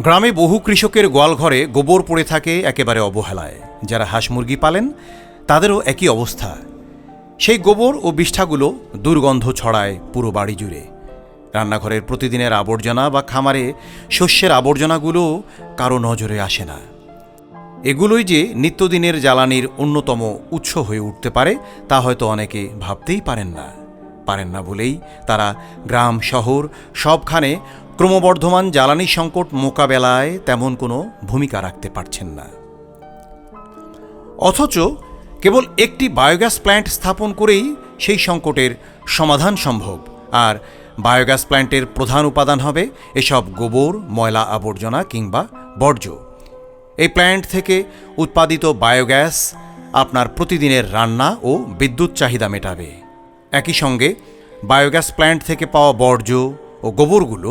গ্রামে বহু কৃষকের গোয়ালঘরে গোবর পড়ে থাকে একেবারে অবহেলায়। যারা হাঁস মুরগি পালেন তাদেরও একই অবস্থা। সেই গোবর ও বিষ্ঠাগুলো দুর্গন্ধ ছড়ায় পুরো বাড়ি জুড়ে। রান্নাঘরের প্রতিদিনের আবর্জনা বা খামারে শস্যের আবর্জনাগুলো কারো নজরে আসে না। এগুলোই যে নিত্যদিনের জ্বালানির অন্যতম উৎস হয়ে উঠতে পারে তা হয়তো অনেকে ভাবতেই পারেন না বলেই তারা গ্রাম শহর সবখানে ক্রমবর্ধমান জ্বালানি সংকট মোকাবেলায় তেমন কোনো ভূমিকা রাখতে পারছেন না। অথচ কেবল একটি বায়োগ্যাস প্ল্যান্ট স্থাপন করেই সেই সংকটের সমাধান সম্ভব। আর বায়োগ্যাস প্ল্যান্টের প্রধান উপাদান হবে এসব গোবর, ময়লা আবর্জনা কিংবা বর্জ্য। এই প্ল্যান্ট থেকে উৎপাদিত বায়োগ্যাস আপনার প্রতিদিনের রান্না ও বিদ্যুৎ চাহিদা মেটাবে। একই সঙ্গে বায়োগ্যাস প্ল্যান্ট থেকে পাওয়া বর্জ্য ও গোবরগুলো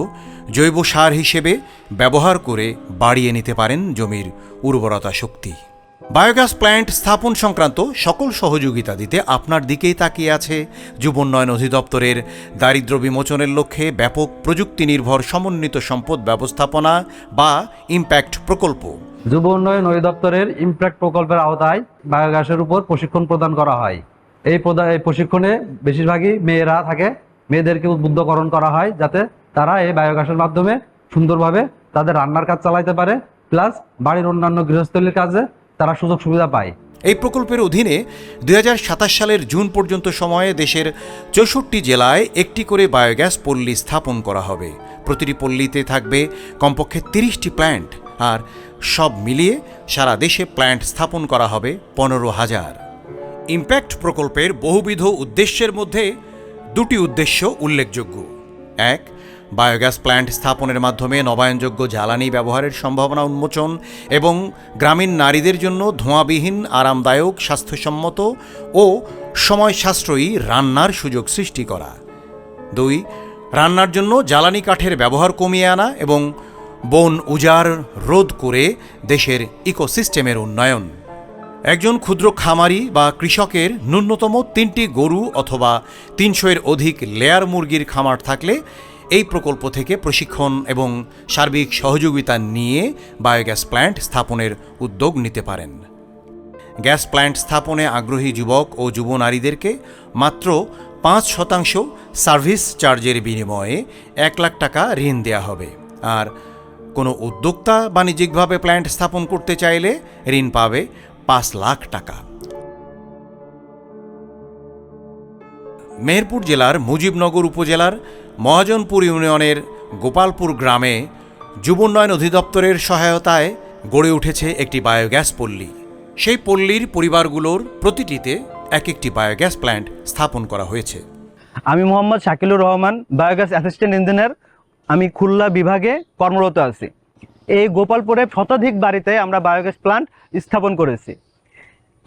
জৈব সার হিসেবে ব্যবহার করে বাড়িয়ে নিতে পারেন জমির উর্বরতা শক্তি। বায়োগ্যাস প্ল্যান্ট স্থাপন সংক্রান্ত সকল সহযোগিতা দিতে আপনার দিকেই তাকিয়ে আছে যুব উন্নয়ন অধিদপ্তরের দারিদ্র্য বিমোচনের লক্ষ্যে ব্যাপক প্রযুক্তি নির্ভর সমন্বিত সম্পদ ব্যবস্থাপনা বা ইমপ্যাক্ট প্রকল্প। যুব উন্নয়ন অধিদপ্তরের ইমপ্যাক্ট প্রকল্পের আওতায় বায়োগ্যাসের উপর প্রশিক্ষণ প্রদান করা হয়। এই প্রশিক্ষণে বেশিরভাগই মেয়েরা থাকে। মেয়েদেরকে উদ্বুদ্ধকরণ করা হয় যাতে তারা এই বায়োগ্যাসের মাধ্যমে সুন্দরভাবে তাদের রান্নার কাজ চালাইতে পারে, প্লাস বাড়ির অন্যান্য গৃহস্থলীর কাজে তারা সুযোগ সুবিধা পায়। এই প্রকল্পের অধীনে 2027 সালের জুন পর্যন্ত সময়ে দেশের 64 জেলায় একটি করে বায়োগ্যাস পল্লী স্থাপন করা হবে। প্রতিটি পল্লীতে থাকবে কমপক্ষে 30টি প্ল্যান্ট, আর সব মিলিয়ে সারা দেশে প্ল্যান্ট স্থাপন করা হবে 15,000। ইমপ্যাক্ট প্রকল্পের বহুবিধ উদ্দেশ্যের মধ্যে দুটি উদ্দেশ্য উল্লেখযোগ্য। এক, বায়োগ্যাস প্ল্যান্ট স্থাপনের মাধ্যমে নবায়নযোগ্য জ্বালানি ব্যবহারের সম্ভাবনা উন্মোচন এবং গ্রামীণ নারীদের জন্য ধোঁয়াবিহীন, আরামদায়ক, স্বাস্থ্যসম্মত ও সময় সাশ্রয়ী রান্নার সুযোগ সৃষ্টি করা। 2, রান্নার জন্য জ্বালানি কাঠের ব্যবহার কমিয়ে আনা এবং বন উজাড় রোধ করে দেশের ইকোসিস্টেমের উন্নয়ন। একজন ক্ষুদ্র খামারি বা কৃষকের ন্যূনতম 3টি গরু অথবা 300-এর অধিক লেয়ার মুরগির খামার থাকলে এই প্রকল্প থেকে প্রশিক্ষণ এবং সার্বিক সহযোগিতা নিয়ে বায়োগ্যাস প্ল্যান্ট স্থাপনের উদ্যোগ নিতে পারেন। গ্যাস প্ল্যান্ট স্থাপনে আগ্রহী যুবক ও যুব নারীদেরকে মাত্র 5% সার্ভিস চার্জের বিনিময়ে 1 লাখ টাকা ঋণ দেওয়া হবে। আর কোনো উদ্যোক্তা বাণিজ্যিকভাবে প্ল্যান্ট স্থাপন করতে চাইলে ঋণ পাবে 5 লাখ টাকা। মেহেরপুর জেলার মুজিবনগর উপজেলার মহাজনপুর ইউনিয়নের গোপালপুর গ্রামে যুব উন্নয়ন অধিদপ্তরের সহায়তায় গড়ে উঠেছে একটি বায়োগ্যাস পল্লী। সেই পল্লীর পরিবারগুলোর প্রতিটিতে এক একটি বায়োগ্যাস প্ল্যান্ট স্থাপন করা হয়েছে। আমি Mohammad Shakilur Rahman, biogas assistant engineer. আমি খুলনা বিভাগে কর্মরত আছি। এই গোপালপুরে শতাধিক বাড়িতে আমরা বায়োগ্যাস প্ল্যান্ট স্থাপন করেছি।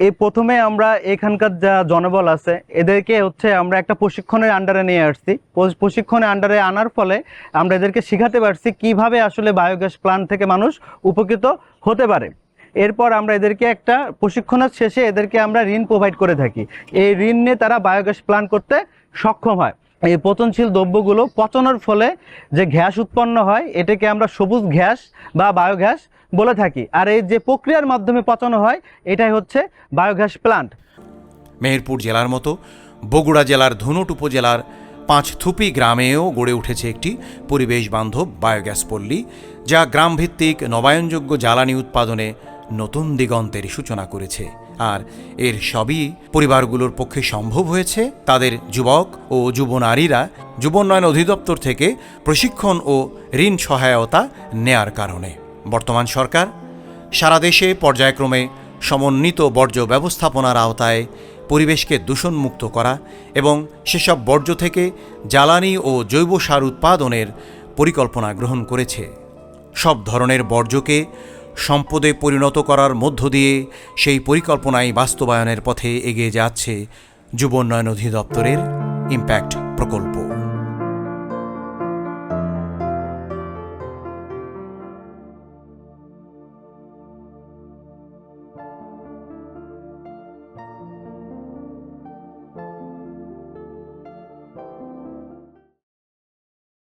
এই প্রথমে আমরা এখানকার যা জনবল আছে এদেরকে আমরা একটা প্রশিক্ষণের আন্ডারে নিয়ে আসছি। প্রশিক্ষণের আন্ডারে আনার ফলে আমরা এদেরকে শিখাতে পারছি কিভাবে আসলে বায়োগ্যাস প্ল্যান্ট থেকে মানুষ উপকৃত হতে পারে। এরপর আমরা এদেরকে একটা প্রশিক্ষণের শেষে এদেরকে আমরা ঋণ প্রোভাইড করে থাকি। এই ঋণ নিয়ে তারা বায়োগ্যাস প্ল্যান্ট করতে সক্ষম হয়। এই পচনশীল দ্রব্যগুলো পচানোর ফলে যে গ্যাস উৎপন্ন হয় এটাকে আমরা সবুজ গ্যাস বা বায়োগ্যাস বলে থাকি। আর এই যে প্রক্রিয়ার মাধ্যমে পচানো হয় এটাই হচ্ছে বায়োগ্যাস প্ল্যান্ট। মেহেরপুর জেলার মতো বগুড়া জেলার ধুনট উপজেলার পাঁচথুপি গ্রামেও গড়ে উঠেছে একটি পরিবেশ বান্ধব বায়োগ্যাস পল্লী, যা গ্রামভিত্তিক নবায়নযোগ্য জ্বালানি উৎপাদনে নতুন দিগন্তের সূচনা করেছে। আর এর সবই পরিবারগুলোর পক্ষে সম্ভব হয়েছে তাদের যুবক ও যুব নারীরা যুব উন্নয়ন অধিদপ্তর থেকে প্রশিক্ষণ ও ঋণ সহায়তা নেয়ার কারণে। বর্তমান সরকার সারা দেশে পর্যায়ক্রমে সমন্বিত বর্জ্য ব্যবস্থাপনার আওতায় পরিবেশকে দূষণমুক্ত করা এবং সেসব বর্জ্য থেকে জ্বালানি ও জৈব সার উৎপাদনের পরিকল্পনা গ্রহণ করেছে। সব ধরনের বর্জ্যকে সম্পদে পরিণত করার মধ্য দিয়ে সেই পরিকল্পনায় বাস্তবায়নের পথে এগিয়ে যাচ্ছে যুব উন্নয়ন অধিদপ্তরের ইমপ্যাক্ট প্রকল্প।